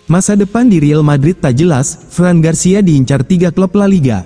Masa depan di Real Madrid tak jelas, Fran Garcia diincar 3 klub La Liga.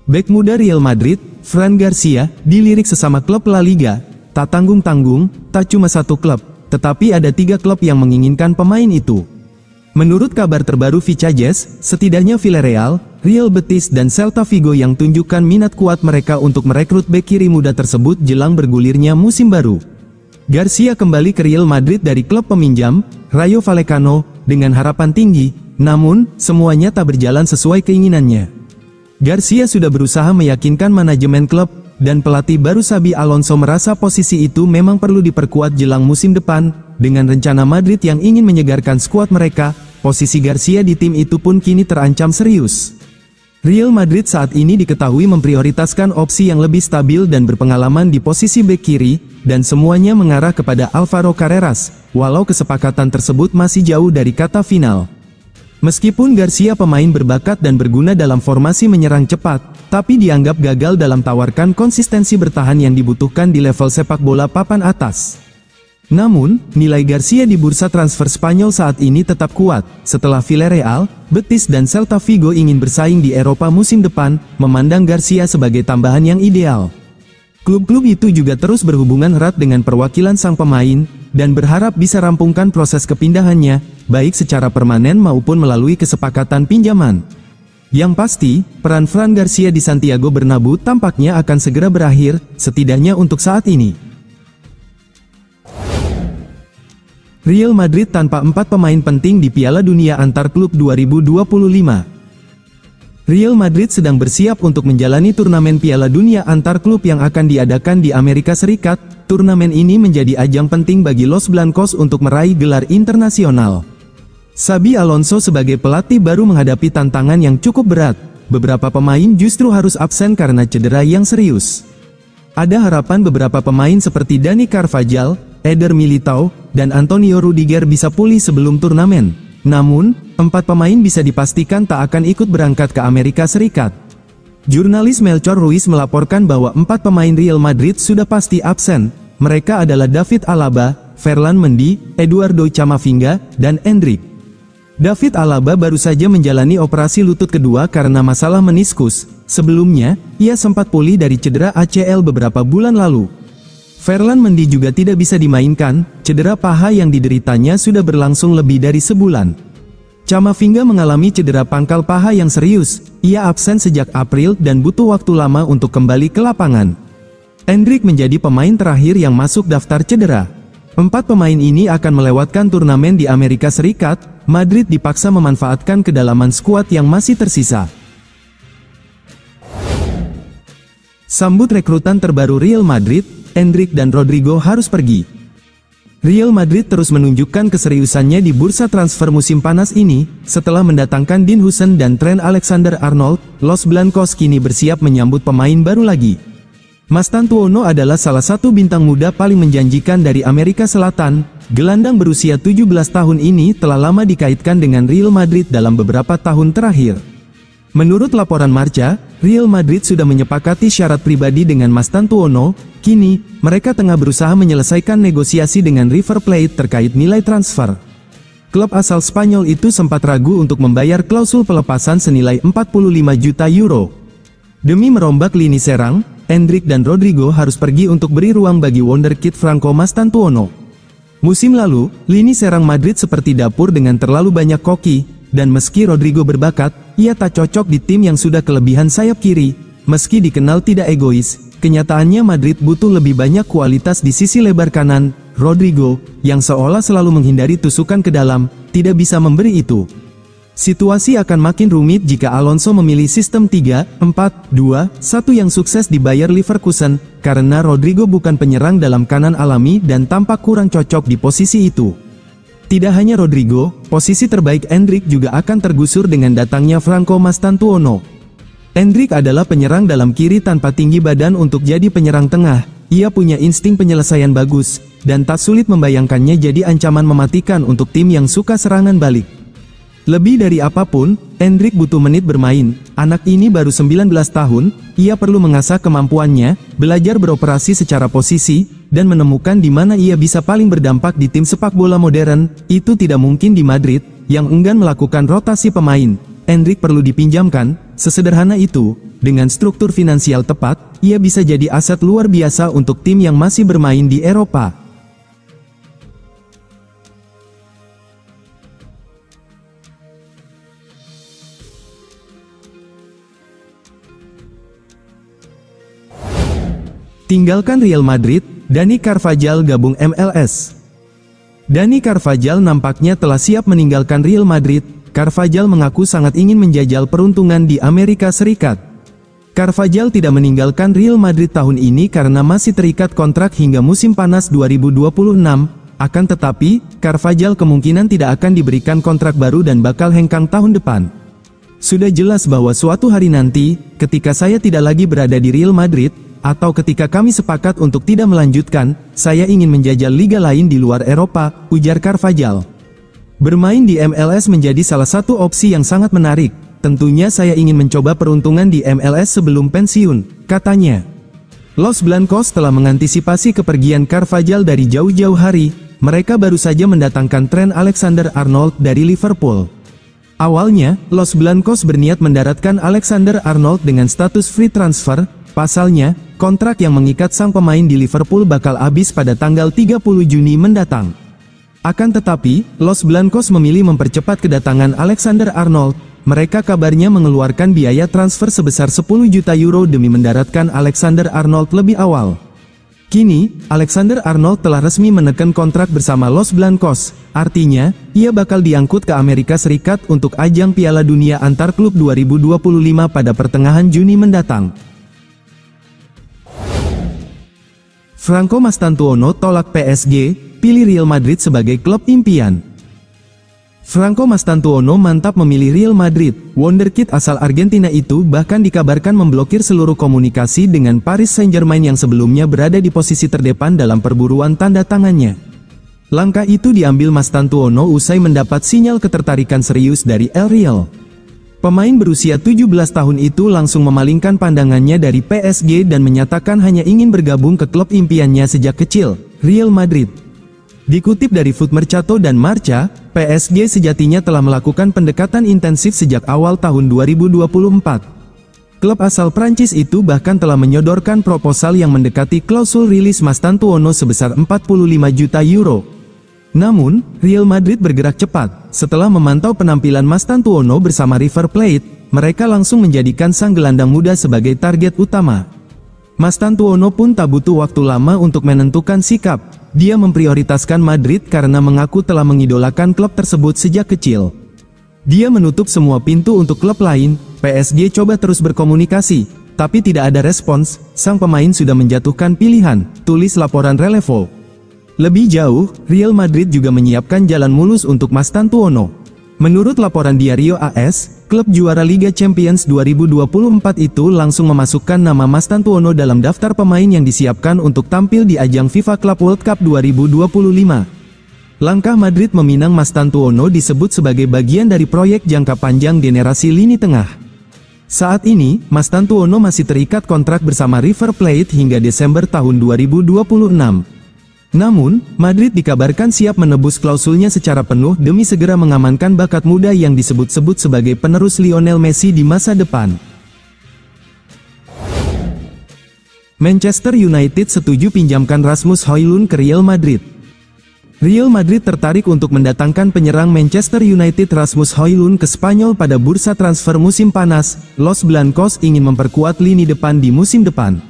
Bek muda Real Madrid, Fran Garcia, dilirik sesama klub La Liga, tak tanggung-tanggung, tak cuma satu klub, tetapi ada 3 klub yang menginginkan pemain itu. Menurut kabar terbaru Vichajes, setidaknya Villarreal, Real Betis dan Celta Vigo yang tunjukkan minat kuat mereka untuk merekrut bek kiri muda tersebut jelang bergulirnya musim baru. Garcia kembali ke Real Madrid dari klub peminjam, Rayo Vallecano, dengan harapan tinggi, namun, semuanya tak berjalan sesuai keinginannya. Garcia sudah berusaha meyakinkan manajemen klub, dan pelatih baru Xabi Alonso merasa posisi itu memang perlu diperkuat jelang musim depan, dengan rencana Madrid yang ingin menyegarkan skuad mereka, posisi Garcia di tim itu pun kini terancam serius. Real Madrid saat ini diketahui memprioritaskan opsi yang lebih stabil dan berpengalaman di posisi bek kiri, dan semuanya mengarah kepada Alvaro Carreras, walau kesepakatan tersebut masih jauh dari kata final. Meskipun Garcia pemain berbakat dan berguna dalam formasi menyerang cepat, tapi dianggap gagal dalam tawarkan konsistensi bertahan yang dibutuhkan di level sepak bola papan atas. Namun, nilai Garcia di bursa transfer Spanyol saat ini tetap kuat, setelah Villarreal, Betis dan Celta Vigo ingin bersaing di Eropa musim depan, memandang Garcia sebagai tambahan yang ideal. Klub-klub itu juga terus berhubungan erat dengan perwakilan sang pemain, dan berharap bisa rampungkan proses kepindahannya, baik secara permanen maupun melalui kesepakatan pinjaman. Yang pasti, peran Fran Garcia di Santiago Bernabeu tampaknya akan segera berakhir, setidaknya untuk saat ini. Real Madrid tanpa 4 pemain penting di Piala Dunia Antar Klub 2025. Real Madrid sedang bersiap untuk menjalani turnamen Piala Dunia Antar Klub yang akan diadakan di Amerika Serikat. Turnamen ini menjadi ajang penting bagi Los Blancos untuk meraih gelar internasional. Xabi Alonso sebagai pelatih baru menghadapi tantangan yang cukup berat. Beberapa pemain justru harus absen karena cedera yang serius. Ada harapan beberapa pemain seperti Dani Carvajal, Eder Militao, dan Antonio Rudiger bisa pulih sebelum turnamen. Namun, 4 pemain bisa dipastikan tak akan ikut berangkat ke Amerika Serikat. Jurnalis Melchor Ruiz melaporkan bahwa 4 pemain Real Madrid sudah pasti absen. Mereka adalah David Alaba, Ferland Mendy, Eduardo Camavinga, dan Endrick. David Alaba baru saja menjalani operasi lutut kedua karena masalah meniskus. Sebelumnya, ia sempat pulih dari cedera ACL beberapa bulan lalu. Ferland Mendy juga tidak bisa dimainkan, cedera paha yang dideritanya sudah berlangsung lebih dari sebulan. Camavinga mengalami cedera pangkal paha yang serius, ia absen sejak April dan butuh waktu lama untuk kembali ke lapangan. Endrick menjadi pemain terakhir yang masuk daftar cedera. 4 pemain ini akan melewatkan turnamen di Amerika Serikat, Madrid dipaksa memanfaatkan kedalaman skuad yang masih tersisa. Sambut rekrutan terbaru Real Madrid, Endrick dan Rodrigo harus pergi. Real Madrid terus menunjukkan keseriusannya di bursa transfer musim panas ini, setelah mendatangkan Dean Huijsen dan Trent Alexander-Arnold, Los Blancos kini bersiap menyambut pemain baru lagi. Mastantuono adalah salah satu bintang muda paling menjanjikan dari Amerika Selatan. Gelandang berusia 17 tahun ini telah lama dikaitkan dengan Real Madrid dalam beberapa tahun terakhir. Menurut laporan Marca, Real Madrid sudah menyepakati syarat pribadi dengan Mastantuono. Kini, mereka tengah berusaha menyelesaikan negosiasi dengan River Plate terkait nilai transfer. Klub asal Spanyol itu sempat ragu untuk membayar klausul pelepasan senilai 45 juta euro. Demi merombak lini serang, Endrick dan Rodrigo harus pergi untuk beri ruang bagi wonderkid Franco Mastantuono. Musim lalu, lini serang Madrid seperti dapur dengan terlalu banyak koki, dan meski Rodrigo berbakat, ia tak cocok di tim yang sudah kelebihan sayap kiri. Meski dikenal tidak egois, kenyataannya Madrid butuh lebih banyak kualitas di sisi lebar kanan. Rodrigo, yang seolah selalu menghindari tusukan ke dalam, tidak bisa memberi itu. Situasi akan makin rumit jika Alonso memilih sistem 3-4-2-1 yang sukses di Bayer Leverkusen, karena Rodrigo bukan penyerang dalam kanan alami dan tampak kurang cocok di posisi itu. Tidak hanya Rodrigo, posisi terbaik Endrick juga akan tergusur dengan datangnya Franco Mastantuono. Endrick adalah penyerang dalam kiri tanpa tinggi badan untuk jadi penyerang tengah. Ia punya insting penyelesaian bagus, dan tak sulit membayangkannya jadi ancaman mematikan untuk tim yang suka serangan balik. Lebih dari apapun, Endrick butuh menit bermain. Anak ini baru 19 tahun, ia perlu mengasah kemampuannya, belajar beroperasi secara posisi, dan menemukan di mana ia bisa paling berdampak di tim sepak bola modern. Itu tidak mungkin di Madrid, yang enggan melakukan rotasi pemain. Endrick perlu dipinjamkan, sesederhana itu. Dengan struktur finansial tepat, ia bisa jadi aset luar biasa untuk tim yang masih bermain di Eropa. Tinggalkan Real Madrid, Dani Carvajal gabung MLS. Dani Carvajal nampaknya telah siap meninggalkan Real Madrid. Carvajal mengaku sangat ingin menjajal peruntungan di Amerika Serikat. Carvajal tidak meninggalkan Real Madrid tahun ini karena masih terikat kontrak hingga musim panas 2026. Akan tetapi, Carvajal kemungkinan tidak akan diberikan kontrak baru dan bakal hengkang tahun depan. Sudah jelas bahwa suatu hari nanti, ketika saya tidak lagi berada di Real Madrid, atau ketika kami sepakat untuk tidak melanjutkan, saya ingin menjajal liga lain di luar Eropa, ujar Carvajal. Bermain di MLS menjadi salah satu opsi yang sangat menarik. Tentunya saya ingin mencoba peruntungan di MLS sebelum pensiun, katanya. Los Blancos telah mengantisipasi kepergian Carvajal dari jauh-jauh hari. Mereka baru saja mendatangkan Trent Alexander-Arnold dari Liverpool. Awalnya, Los Blancos berniat mendaratkan Alexander-Arnold dengan status free transfer. Pasalnya, kontrak yang mengikat sang pemain di Liverpool bakal habis pada tanggal 30 Juni mendatang. Akan tetapi, Los Blancos memilih mempercepat kedatangan Alexander-Arnold. Mereka kabarnya mengeluarkan biaya transfer sebesar 10 juta euro demi mendaratkan Alexander-Arnold lebih awal. Kini, Alexander-Arnold telah resmi menekan kontrak bersama Los Blancos. Artinya, ia bakal diangkut ke Amerika Serikat untuk ajang Piala Dunia antar klub 2025 pada pertengahan Juni mendatang. Franco Mastantuono tolak PSG, pilih Real Madrid sebagai klub impian. Franco Mastantuono mantap memilih Real Madrid. Wonderkid asal Argentina itu bahkan dikabarkan memblokir seluruh komunikasi dengan Paris Saint-Germain yang sebelumnya berada di posisi terdepan dalam perburuan tanda tangannya. Langkah itu diambil Mastantuono usai mendapat sinyal ketertarikan serius dari El Real. Pemain berusia 17 tahun itu langsung memalingkan pandangannya dari PSG dan menyatakan hanya ingin bergabung ke klub impiannya sejak kecil, Real Madrid. Dikutip dari Foot Mercato dan Marca, PSG sejatinya telah melakukan pendekatan intensif sejak awal tahun 2024. Klub asal Prancis itu bahkan telah menyodorkan proposal yang mendekati klausul rilis Mastantuono sebesar 45 juta euro. Namun, Real Madrid bergerak cepat. Setelah memantau penampilan Mastantuono bersama River Plate, mereka langsung menjadikan sang gelandang muda sebagai target utama. Mastantuono pun tak butuh waktu lama untuk menentukan sikap. Dia memprioritaskan Madrid karena mengaku telah mengidolakan klub tersebut sejak kecil. Dia menutup semua pintu untuk klub lain. PSG coba terus berkomunikasi, tapi tidak ada respons. Sang pemain sudah menjatuhkan pilihan, tulis laporan Relevo. Lebih jauh, Real Madrid juga menyiapkan jalan mulus untuk Mastantuono. Menurut laporan Diario AS, klub juara Liga Champions 2024 itu langsung memasukkan nama Mastantuono dalam daftar pemain yang disiapkan untuk tampil di ajang FIFA Club World Cup 2025. Langkah Madrid meminang Mastantuono disebut sebagai bagian dari proyek jangka panjang generasi lini tengah. Saat ini, Mastantuono masih terikat kontrak bersama River Plate hingga Desember tahun 2026. Namun, Madrid dikabarkan siap menebus klausulnya secara penuh demi segera mengamankan bakat muda yang disebut-sebut sebagai penerus Lionel Messi di masa depan. Manchester United setuju pinjamkan Rasmus Højlund ke Real Madrid. Real Madrid tertarik untuk mendatangkan penyerang Manchester United Rasmus Højlund ke Spanyol pada bursa transfer musim panas. Los Blancos ingin memperkuat lini depan di musim depan.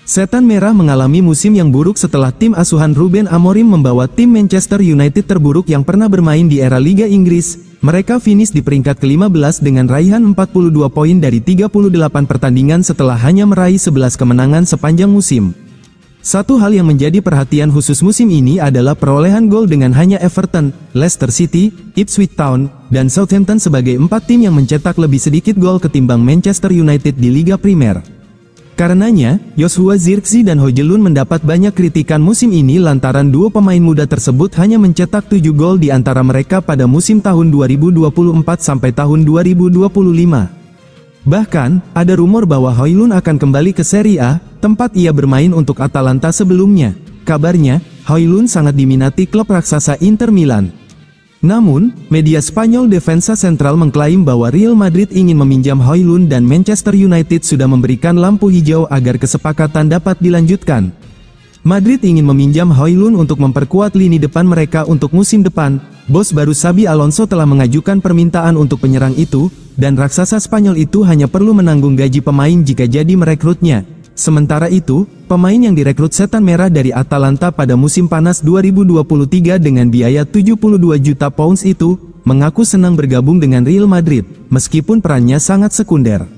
Setan Merah mengalami musim yang buruk setelah tim asuhan Ruben Amorim membawa tim Manchester United terburuk yang pernah bermain di era Liga Inggris. Mereka finish di peringkat ke-15 dengan raihan 42 poin dari 38 pertandingan setelah hanya meraih 11 kemenangan sepanjang musim. Satu hal yang menjadi perhatian khusus musim ini adalah perolehan gol dengan hanya Everton, Leicester City, Ipswich Town, dan Southampton sebagai 4 tim yang mencetak lebih sedikit gol ketimbang Manchester United di Liga Primer. Karenanya, Joshua Zirkzee dan Højlund mendapat banyak kritikan musim ini lantaran dua pemain muda tersebut hanya mencetak 7 gol di antara mereka pada musim tahun 2024 sampai tahun 2025. Bahkan, ada rumor bahwa Højlund akan kembali ke Serie A, tempat ia bermain untuk Atalanta sebelumnya. Kabarnya, Højlund sangat diminati klub raksasa Inter Milan. Namun, media Spanyol Defensa Central mengklaim bahwa Real Madrid ingin meminjam Højlund dan Manchester United sudah memberikan lampu hijau agar kesepakatan dapat dilanjutkan. Madrid ingin meminjam Højlund untuk memperkuat lini depan mereka untuk musim depan. Bos baru Xabi Alonso telah mengajukan permintaan untuk penyerang itu, dan raksasa Spanyol itu hanya perlu menanggung gaji pemain jika jadi merekrutnya. Sementara itu, pemain yang direkrut Setan Merah dari Atalanta pada musim panas 2023 dengan biaya 72 juta pounds itu, mengaku senang bergabung dengan Real Madrid, meskipun perannya sangat sekunder.